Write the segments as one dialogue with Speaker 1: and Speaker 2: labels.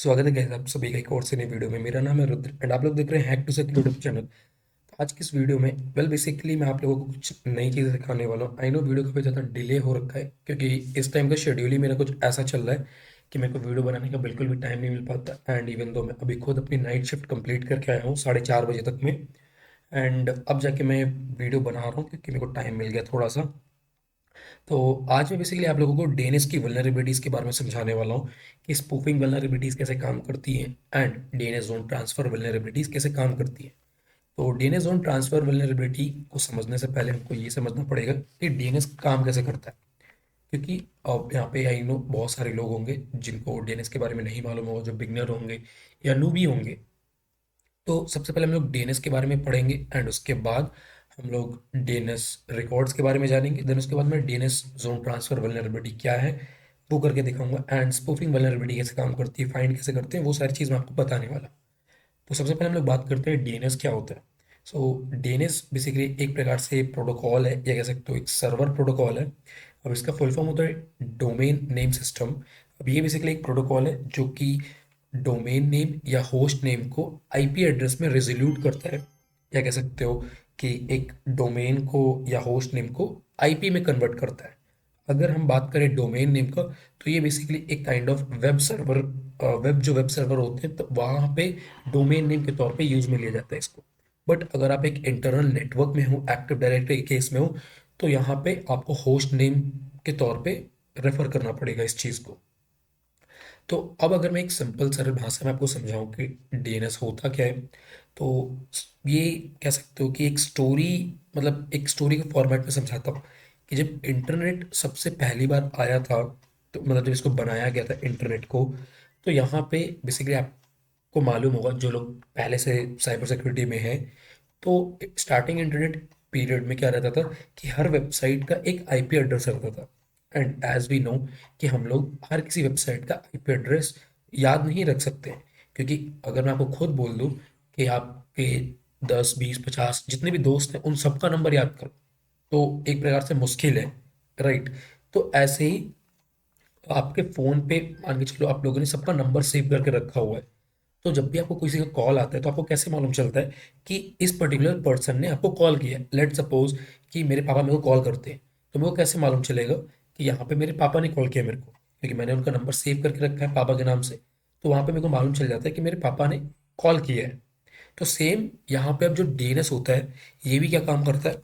Speaker 1: स्वागत है गाइस आप सभी का एक और से नई वीडियो में। मेरा नाम है रुद्र एंड आप लोग देख रहे हैं hack to sec YouTube channel. तो आज की इस वीडियो में बेसिकली मैं आप लोगों को कुछ नई चीज़ें सिखाने वाला हूँ। आई नो वीडियो काफ़ी ज़्यादा डिले हो रखा है क्योंकि इस टाइम का शेड्यूल ही मेरा कुछ ऐसा चल रहा है कि मेरे को वीडियो बनाने का बिल्कुल भी टाइम नहीं मिल पाता। एंड इवन दो मैं अभी खुद अपनी नाइट शिफ्ट कंप्लीट करके आया हूँ 4:30 बजे तक में। एंड अब जाके मैं वीडियो बना रहा हूँ क्योंकि मेरे को टाइम मिल गया थोड़ा सा। तो आज मैं बेसिकली आप लोगों को डीएनएस की वल्नरेबिलिटीज़ के बारे में समझाने वाला हूँ कि स्पूफिंग वल्नरेबिलिटीज़ कैसे काम करती हैं and DNS zone transfer vulnerabilities कैसे काम करती हैं। तो डीएनएस जोन ट्रांसफर वल्नरेबिलिटी को समझने से पहले हमको ये समझना पड़ेगा कि डीएनएस काम कैसे करता है। क्योंकि अब यहाँ पे आई नो बहुत सारे लोग होंगे जिनको डीएनएस के बारे में नहीं मालूम होगा, जो बिगनर होंगे या नूबी होंगे। तो सबसे पहले हम लोग डीएनएस के बारे में पढ़ेंगे एंड उसके बाद हम लोग डीएनएस रिकॉर्ड्स के बारे में जानेंगे। देन उसके बाद मैं डीएनएस जोन ट्रांसफर वल्नरेबिलिटी क्या है वो करके दिखाऊंगा एंड स्पूफिंग वल्नरेबिलिटी कैसे काम करती है, फाइंड कैसे करते हैं, वो सारी चीज़ मैं आपको बताने वाला हूँ। तो सबसे पहले हम लोग बात करते हैं डीएनएस क्या होता है। सो डीएनएस बेसिकली एक प्रकार से प्रोटोकॉल है या कह सकते हो एक सर्वर प्रोटोकॉल है। अब इसका फुल फॉर्म होता है डोमेन नेम सिस्टम। अब ये बेसिकली एक प्रोटोकॉल है जो कि डोमेन नेम या होस्ट नेम को आईपी एड्रेस में रेजोल्यूट करता है, या कह सकते हो कि एक डोमेन को या होस्ट नेम को आईपी में कन्वर्ट करता है। अगर हम बात करें डोमेन नेम का तो ये बेसिकली एक kind of web server, web server होते हैं तो वहाँ पे डोमेन नेम के तौर पे यूज में लिया जाता है इसको। बट अगर आप एक इंटरनल नेटवर्क में हो, एक्टिव डायरेक्टरी केस में हो, तो यहाँ पे आपको होस्ट नेम के तौर पे रेफर करना पड़ेगा इस चीज़ को। तो अब अगर मैं एक सिंपल सरल भाषा में आपको समझाऊं कि डीएनएस होता क्या है, तो ये कह सकते हो कि एक स्टोरी, मतलब एक स्टोरी के फॉर्मेट में समझाता हूँ कि जब इंटरनेट सबसे पहली बार आया था, तो मतलब जब इसको बनाया गया था इंटरनेट को, तो यहाँ पे बेसिकली आपको मालूम होगा जो लोग पहले से साइबर सिक्योरिटी में है, तो स्टार्टिंग इंटरनेट पीरियड में क्या रहता था कि हर वेबसाइट का एक आईपी एड्रेस रहता था। एंड एज वी नो कि हम लोग हर किसी वेबसाइट का आईपी एड्रेस याद नहीं रख सकते हैं, क्योंकि अगर मैं आपको खुद बोल दूं कि आपके 10 20 50 जितने भी दोस्त हैं उन सबका नंबर याद करो, तो एक प्रकार से मुश्किल है, राइट। तो ऐसे ही आपके फ़ोन पे मान के चलो आप लोगों ने सबका नंबर सेव करके रखा हुआ है। तो जब भी आपको किसी का कॉल आता है तो आपको कैसे मालूम चलता है कि इस पर्टिकुलर पर्सन ने आपको कॉल किया है। लेट सपोज कि मेरे पापा मेरे को कॉल करते हैं, तो मेरे को कैसे मालूम चलेगा कि यहाँ पे मेरे पापा ने कॉल किया मेरे को, क्योंकि मैंने उनका नंबर सेव करके रखा है पापा के नाम से। तो वहाँ पे मेरे को मालूम चल जाता है कि मेरे पापा ने कॉल किया है। तो सेम यहाँ पे अब जो डीएनएस होता है ये भी क्या काम करता है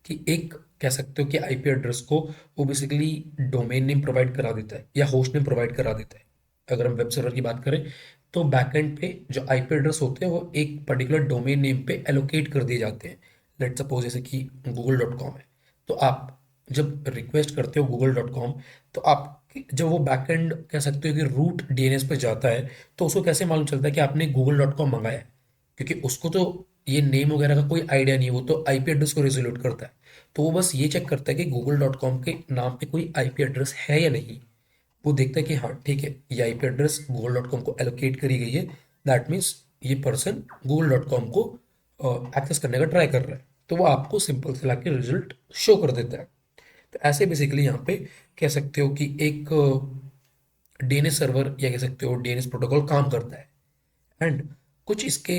Speaker 1: कि एक कह सकते हो कि आईपी एड्रेस को वो बेसिकली डोमेन नेम प्रोवाइड करा देता है या होस्ट नेम प्रोवाइड करा देता है। अगर हम वेब सर्वर की बात करें तो बैकएंड पे जो आईपी एड्रेस होते हैं वो एक पर्टिकुलर डोमेन नेम पे एलोकेट कर दिए जाते हैं। लेट सपोज जैसे कि google.com है, तो आप जब रिक्वेस्ट करते हो google.com, तो आप जब वो बैकएंड कह सकते हो कि रूट डीएनएस पे जाता है, तो उसको कैसे मालूम चलता है कि आपने google.com मंगाया है, क्योंकि उसको तो ये नेम वगैरह का कोई आइडिया नहीं है, वो तो आईपी एड्रेस को रिजोल्यूट करता है। तो वो बस ये चेक करता है कि google.com के नाम पे कोई आईपी एड्रेस है या नहीं। वो देखता है कि हाँ ठीक है, ये आईपी एड्रेस google.com को एलोकेट करी गई है, दैट मीन्स ये पर्सन google.com को एक्सेस करने का ट्राई कर रहा है, तो वो आपको सिंपल से लाके रिजल्ट शो कर देता है। तो ऐसे बेसिकली यहाँ पे कह सकते हो कि एक डीएनएस सर्वर या कह सकते हो डीएनएस प्रोटोकॉल काम करता है। एंड कुछ इसके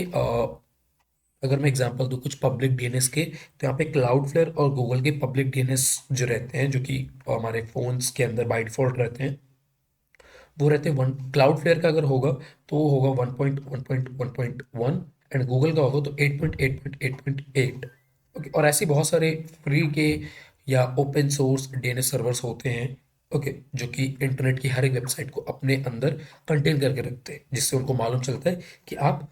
Speaker 1: अगर मैं एग्जांपल दूं कुछ पब्लिक डीएनएस के, तो यहाँ पे क्लाउडफ्लेयर और गूगल के पब्लिक डीएनएस जो रहते हैं, जो कि हमारे फोन्स के अंदर बाय डिफॉल्ट रहते हैं, वो रहते हैं वन। क्लाउडफ्लेयर का अगर होगा तो वो होगा 1.1.1.1 एंड गूगल का होगा तो 8.8.8.8। ओके, और ऐसे बहुत सारे फ्री के या ओपन सोर्स डीएनएस सर्वर्स होते हैं, ओके, जो कि इंटरनेट की हर एक वेबसाइट को अपने अंदर कंटेन करके रखते हैं, जिससे उनको मालूम चलता है कि आप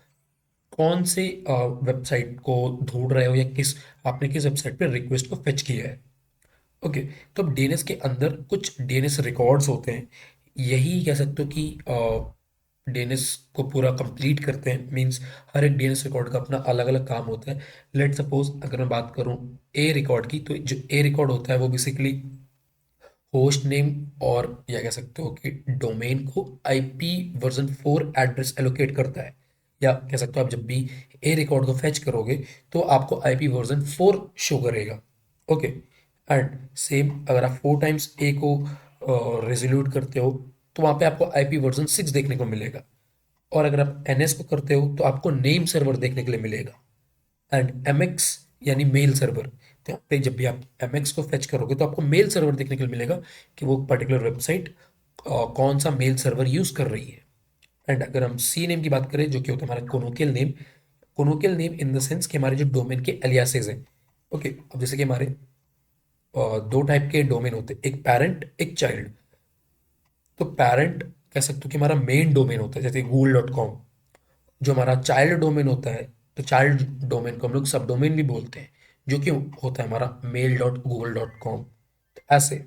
Speaker 1: कौन से वेबसाइट को ढूंढ रहे हो या किस आपने किस वेबसाइट पे रिक्वेस्ट को फेच किया है। ओके, तो अब डीएनएस के अंदर कुछ डीएनएस रिकॉर्ड्स होते हैं, यही कह सकते हो कि डीएनएस को पूरा कंप्लीट करते हैं। मींस हर एक डीएनएस रिकॉर्ड का अपना अलग अलग काम होता है। लेट सपोज अगर मैं बात करूं ए रिकॉर्ड की, तो जो ए रिकॉर्ड होता है वो बेसिकली होस्ट नेम और या कह सकते हो कि डोमेन को आईपी वर्जन 4 एड्रेस एलोकेट करता है, या कह सकते हो आप जब भी ए रिकॉर्ड को फेच करोगे तो आपको आईपी वर्जन 4 शो करेगा। ओके, एंड सेम अगर आप 4 टाइम्स ए को रेजोल्यूट करते हो तो वहाँ पे आपको आईपी वर्जन 6 देखने को मिलेगा। और अगर आप NS को करते हो तो आपको नेम सर्वर देखने के लिए मिलेगा। एंड MX यानी मेल सर्वर, तो यहाँ पे जब भी आप MX को फेच करोगे तो आपको मेल सर्वर देखने के लिए मिलेगा कि वो पर्टिकुलर वेबसाइट कौन सा मेल सर्वर यूज कर रही है। एंड अगर हम सी नेम की बात करें जो कि होता है हमारा कोनोकियल नेम इन द सेंस कि हमारे जो डोमेन के एलियासेज हैं। ओके, अब जैसे कि हमारे दो टाइप के डोमेन होते हैं, एक पैरेंट एक चाइल्ड। तो पैरेंट कह सकते हो कि हमारा मेन डोमेन होता है, जैसे google.com। जो हमारा चाइल्ड डोमेन होता है, तो चाइल्ड डोमेन को हम लोग सब डोमेन भी बोलते हैं, जो कि होता है हमारा mail.google.com। तो ऐसे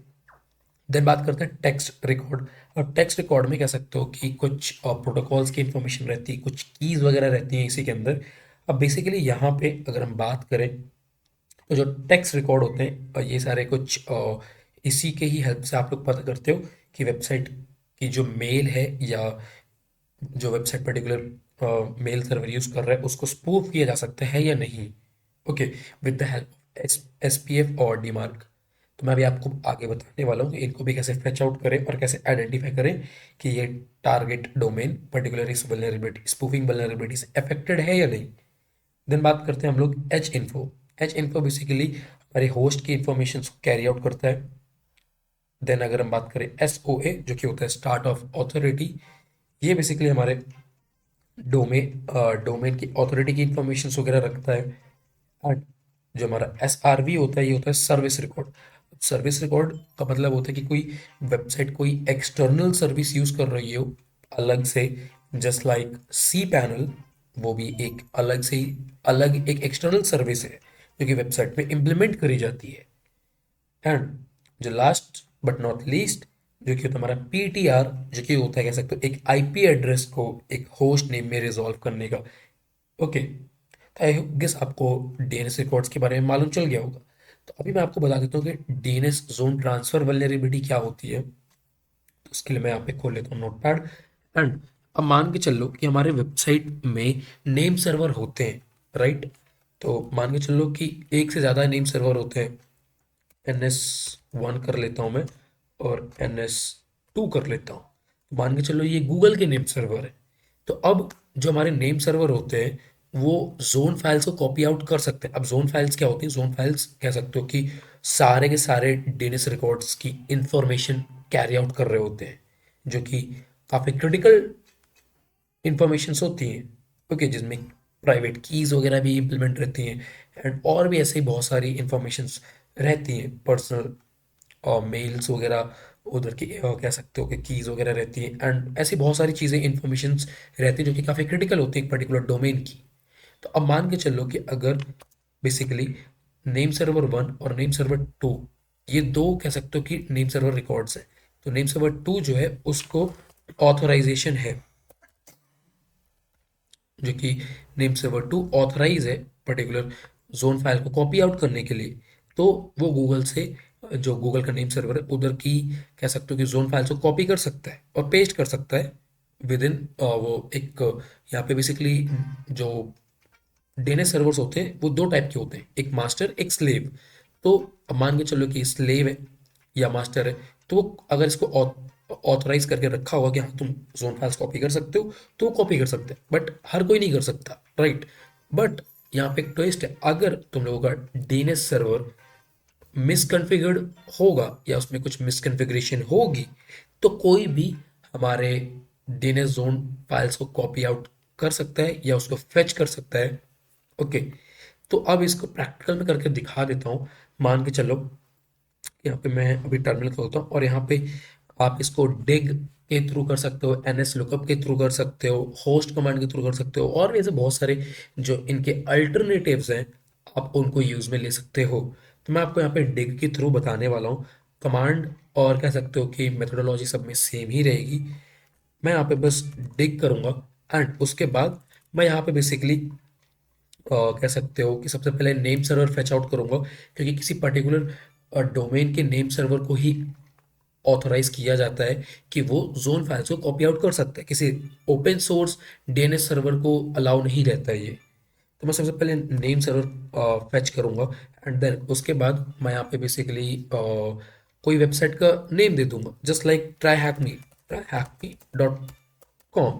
Speaker 1: देन बात करते हैं टेक्स्ट रिकॉर्ड। और टेक्स्ट रिकॉर्ड में कह सकते हो कि कुछ प्रोटोकॉल्स की इंफॉर्मेशन रहती है, कुछ कीज वगैरह रहती हैं इसी के अंदर। अब बेसिकली यहाँ पे अगर हम बात करें तो जो टेक्स्ट रिकॉर्ड होते हैं ये सारे कुछ इसी के ही हेल्प से आप लोग पता करते हो कि वेबसाइट की जो मेल है या जो website particular mail server use कर रहा है उसको स्पूफ किया जा सकता है या नहीं। Okay, with the help SPF और डीमार्क। तो मैं अभी आपको आगे बताने वाला हूँ कि इनको भी कैसे फेच आउट करें और कैसे आइडेंटिफाई करें कि ये टारगेट डोमेन पर्टिकुलर इस वल्नरेबिलिटी स्पूफिंग वल्नरेबिलिटी से अफेक्टेड है या नहीं। देन बात करते हैं हम लोग एच इन्फो बेसिकली हमारे होस्ट की इंफॉर्मेशन को कैरी आउट करता है। देन अगर हम बात करें SOA जो कि होता है स्टार्ट ऑफ ऑथोरिटी, ये बेसिकली हमारे डोमेन की अथॉरिटी की इंफॉर्मेशन वगैरह रखता है। एंड जो हमारा SRV होता है ये होता है सर्विस रिकॉर्ड। सर्विस रिकॉर्ड का मतलब होता है कि कोई वेबसाइट कोई एक्सटर्नल सर्विस यूज कर रही हो अलग से, जस्ट लाइक सी पैनल, वो भी एक अलग से ही अलग एक एक्सटर्नल सर्विस है जो कि वेबसाइट में इम्प्लीमेंट करी जाती है। एंड जो लास्ट बट नॉट लीस्ट जो कि होता है हमारा PTR, जो कि होता है कह सकते हो एक IP एड्रेस को एक होस्ट नेम में रिजॉल्व करने का। ओके, तो आई गेस आपको DNS रिकॉर्ड्स के बारे में मालूम चल गया होगा। तो अभी मैं आपको बता देता हूँ कि DNS जोन ट्रांसफर वल्नरेबिलिटी क्या होती है। तो उसके लिए मैं यहाँ पे खोल लेता हूँ नोटपैड। एंड अब मान के चल लो कि हमारे वेबसाइट में नेम सर्वर होते हैं, राइट। तो मान के चलो कि एक से ज़्यादा नेम सर्वर होते हैं। NS1 कर लेता हूँ मैं और NS2 कर लेता हूँ। तो मान के चलो ये गूगल के नेम सर्वर है। तो अब जो हमारे नेम सर्वर होते हैं वो जोन फाइल्स को कॉपी आउट कर सकते हैं। अब जोन फाइल्स क्या होती हैं? जोन फाइल्स कह सकते हो कि सारे के सारे DNS रिकॉर्ड्स की इंफॉर्मेशन कैरी आउट कर रहे होते हैं, जो कि काफ़ी क्रिटिकल इंफॉर्मेशंस होती हैं। ओके, जिसमें प्राइवेट कीज़ वगैरह भी इम्प्लीमेंट रहती हैं एंड और भी ऐसे ही बहुत सारी इंफॉर्मेशंस रहती हैं, पर्सनल और मेल्स वगैरह उधर की कह सकते हो कि कीज़ वगैरह रहती हैं एंड ऐसी बहुत सारी चीज़ें इंफॉर्मेशंस रहती हैं जो कि काफ़ी क्रिटिकल होती है एक पर्टिकुलर डोमेन की। तो अब मान के चलो कि अगर बेसिकली नेम सर्वर 1 और नेम सर्वर 2, ये दो कह सकते हो कि नेम सर्वर रिकॉर्ड्स हैं। तो नेम सर्वर 2 जो है उसको ऑथोराइजेशन है, जो कि नेम सर्वर 2 ऑथराइज है पर्टिकुलर जोन फाइल को कॉपी आउट करने के लिए। तो वो गूगल से जो गूगल का नेम सर्वर है उधर की कह सकते हो कि जोन फाइल्स को कॉपी कर सकता है और पेस्ट कर सकता है विद इन वो एक यहाँ पे बेसिकली जो DNS सर्वर्स होते हैं वो दो टाइप के होते हैं, एक मास्टर एक स्लेव। तो अब मान के चलो कि स्लेव है या मास्टर है, तो वो अगर इसको ऑथराइज करके रखा होगा कि हाँ तुम जोन फाइल्स कॉपी कर सकते हो तो वो कॉपी कर सकते हैं, बट हर कोई नहीं कर सकता, राइट। बट यहाँ पे एक ट्विस्ट है, अगर तुम लोगों का DNS सर्वर मिसकन्फिगर्ड होगा या उसमें कुछ मिसकन्फिगरेशन होगी तो कोई भी हमारे DNS जोन फाइल्स को कॉपी आउट कर सकता है या उसको फेच कर सकता है। ओके, तो अब इसको प्रैक्टिकल में करके दिखा देता हूँ। मान के चलो यहाँ पे मैं अभी टर्मिनल खोलता हूँ और यहाँ पे आप इसको डिग के थ्रू कर सकते हो, NS लुकअप के थ्रू कर सकते हो, होस्ट कमांड के थ्रू कर सकते हो और भी ऐसे बहुत सारे जो इनके अल्टरनेटिव्स हैं आप उनको यूज में ले सकते हो। तो मैं आपको यहाँ पे डिग के थ्रू बताने वाला हूँ। कमांड और कह सकते हो कि मेथोडोलॉजी सब में सेम ही रहेगी। मैं यहाँ पे बस डिग करूँगा एंड उसके बाद मैं यहाँ पे बेसिकली कह सकते हो कि सबसे पहले नेम सर्वर फेच आउट करूंगा, क्योंकि किसी पर्टिकुलर डोमेन के नेम सर्वर को ही ऑथराइज किया जाता है कि वो जोन फाइल्स को कॉपी आउट कर सकता है। किसी ओपन सोर्स DNS सर्वर को अलाउ नहीं रहता है ये। तो मैं सबसे पहले नेम सर्वर फेच करूंगा एंड देन उसके बाद मैं यहाँ पे बेसिकली कोई वेबसाइट का नेम दे दूंगा, just like try hack me .com।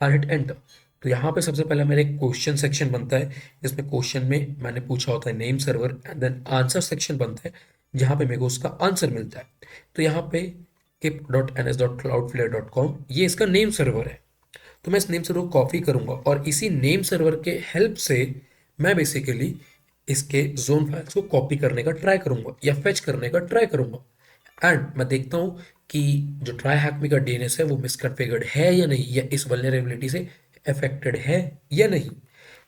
Speaker 1: I hit enter. तो यहाँ पे सबसे पहले मेरा एक क्वेश्चन सेक्शन बनता है, जिसमें क्वेश्चन में मैंने पूछा होता है name server, and then answer section बनता है जहाँ पे मेरे को उसका आंसर मिलता है। तो यहाँ पे kip.ns.cloudflare.com ये इसका नेम सर्वर है। तो मैं इस नेम सर्वर को कॉपी करूंगा और इसी नेम सर्वर के हेल्प से मैं बेसिकली इसके जोन फाइल्स को कॉपी करने का ट्राई करूंगा या फेच करने का ट्राई करूंगा, एंड मैं देखता हूं कि जो ट्राई हैकमी का डीएनएस है वो मिसकॉन्फ़िगर्ड है या नहीं, या इस वल्नरेबिलिटी से अफेक्टेड है या नहीं।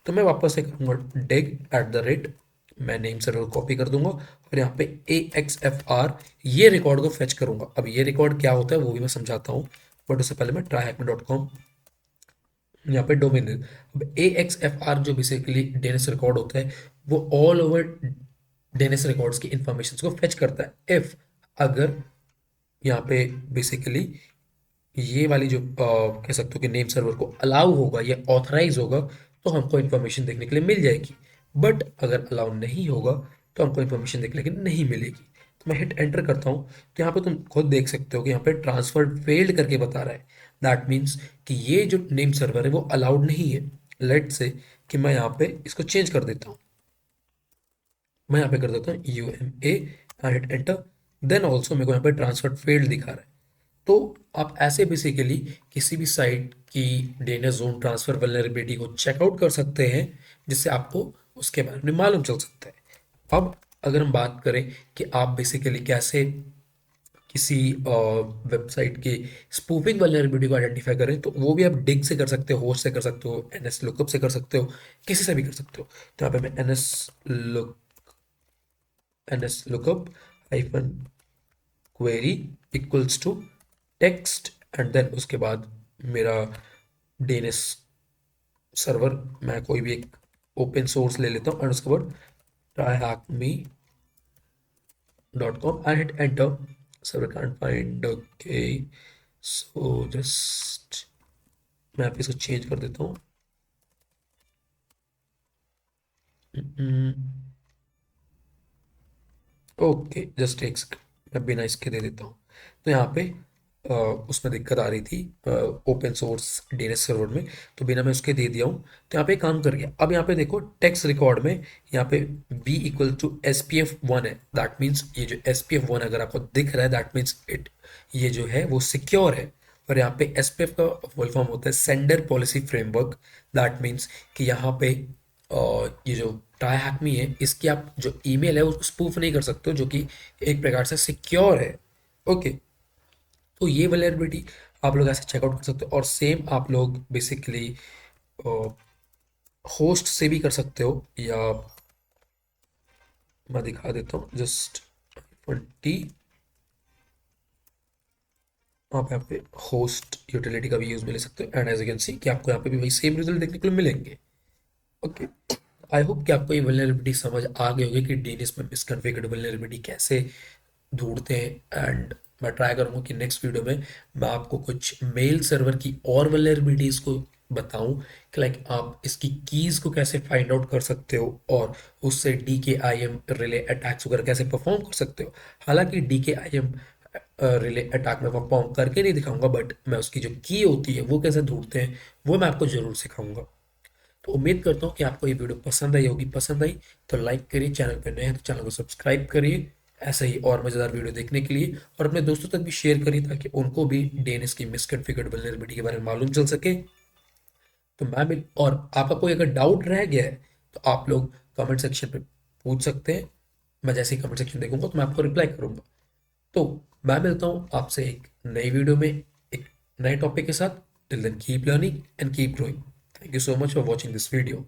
Speaker 1: तो मैं वापस से करूंगा डिग एट द रेट, मैं नेम सर्वर कॉपी कर दूंगा और यहाँ पे AXFR ये रिकॉर्ड को फेच करूंगा। अब ये रिकॉर्ड क्या होता है वो भी मैं समझाता हूँ, बट उससे पहले मैं tryhackme.com यहाँ पे डोमेन नेम। अब AXFR जो बेसिकली डीएनएस रिकॉर्ड होता है वो ऑल ओवर डीएनएस रिकॉर्ड्स की इंफॉर्मेशन को फेच करता है। इफ अगर यहाँ पे बेसिकली ये वाली जो कह सकते हो कि नेम सर्वर को अलाउ होगा या ऑथराइज होगा तो हमको इन्फॉर्मेशन देखने के लिए मिल जाएगी, बट अगर अलाउ नहीं होगा तो हमको इन्फॉर्मेशन देखने के लिए नहीं मिलेगी। तो मैं हिट एंटर करता हूँ तो यहाँ पे तुम खुद देख सकते हो कि यहाँ पे ट्रांसफर फेल्ड करके बता रहा है। दैट मीन्स कि ये जो नेम सर्वर है वो अलाउड नहीं है। लेट से कि मैं यहाँ पे इसको चेंज कर देता हूँ, मैं यहाँ पे कर देता हूँ UMA, hit enter. Then also मेरे को यहाँ पे ट्रांसफर फेल्ड दिखा रहा है। तो आप ऐसे बेसिकली किसी भी साइट की डीएनएस जोन ट्रांसफर वल्नरेबिलिटी को चेकआउट कर सकते हैं, जिससे आपको उसके बारे में मालूम चल सकता है। अब अगर हम बात करें कि आप बेसिकली कैसे किसी वेबसाइट की स्पूफिंग वल्नरेबिलिटी को आइडेंटिफाई करें, तो वो भी आप डिग से कर सकते हो, होस्ट से कर सकते हो, एनएस लुकअप से कर सकते हो, किसी से भी कर सकते हो। तो यहाँ पे मैं NS lookup hyphen query equals to text, and then उसके बाद मेरा डीएनएस सर्वर मैं कोई भी एक ओपन सोर्स ले लेता हूँ, एंड उसके बाद tryhackme.com I hit enter. Server can't find, okay. So just मैं आप इसको चेंज कर देता हूँ। ओके, जस्ट एक सेकंड, मैं बिना इसके दे देता हूँ। तो यहाँ पे उसमें दिक्कत आ रही थी ओपन सोर्स डीएनएस सर्वर में, तो बिना मैं उसके दे दिया हूँ। तो यहाँ पे काम कर गया। अब यहाँ पे देखो टेक्स्ट रिकॉर्ड में यहाँ पे b इक्वल टू SPF1 है। दैट मीन्स ये जो SPF1 अगर आपको दिख रहा है दैट मीन्स इट ये जो है वो सिक्योर है। और यहाँ पे SPF का फुल फॉर्म होता है sender policy framework. That means कि यहाँ पे ये जो ट्राई हैकमी है इसकी आप जो ईमेल है उसको स्पूफ नहीं कर सकते हो, जो कि एक प्रकार से सिक्योर है। ओके, तो ये वल्नरेबिलिटी आप लोग ऐसे चेकआउट कर सकते हो, और सेम आप लोग बेसिकली होस्ट से भी कर सकते हो, या मैं दिखा देता हूँ जस्ट 20। आप यहाँ पे होस्ट यूटिलिटी का भी यूज में ले सकते हो, and as you can see कि आपको यहाँ पे भी वही सेम रिजल्ट देखने को मिलेंगे। ओके, आई होप कि आपको ये वल्नरेबिलिटी समझ आ गई होगी कि डीएनएस में मिसकॉन्फ़िगर्ड वल्नरेबिलिटी कैसे ढूंढते हैं। एंड मैं ट्राई करूँगा कि नेक्स्ट वीडियो में मैं आपको कुछ मेल सर्वर की और वल्नरेबिलिटीज़ को बताऊं कि लाइक आप इसकी कीज़ को कैसे फाइंड आउट कर सकते हो और उससे DKIM रिले अटैक्स वगैरह कैसे परफॉर्म कर सकते हो। हालांकि DKIM रिले अटैक में परफॉर्म करके नहीं दिखाऊंगा, बट मैं उसकी जो की होती है वो कैसे ढूंढते हैं वो मैं आपको जरूर सिखाऊंगा। तो उम्मीद करता हूँ कि आपको ये वीडियो पसंद आई होगी। पसंद आई तो लाइक करिए, चैनल पर नए हैं तो चैनल को सब्सक्राइब करिए ऐसे ही और मज़ेदार वीडियो देखने के लिए, और अपने दोस्तों तक भी शेयर करिए ताकि उनको भी डीएनएस की मिसकॉन्फ़िगर्ड वल्नरेबिलिटी के बारे में मालूम चल सके। तो मैं भी, और आपका कोई अगर डाउट रह गया है तो आप लोग कमेंट सेक्शन पे पूछ सकते हैं। मैं जैसे ही कमेंट सेक्शन देखूंगा तो मैं आपको रिप्लाई करूंगा। तो मैं मिलता हूँ आपसे एक नई वीडियो में एक नए टॉपिक के साथ। Till then keep learning and keep growing. Thank you so much for watching this video.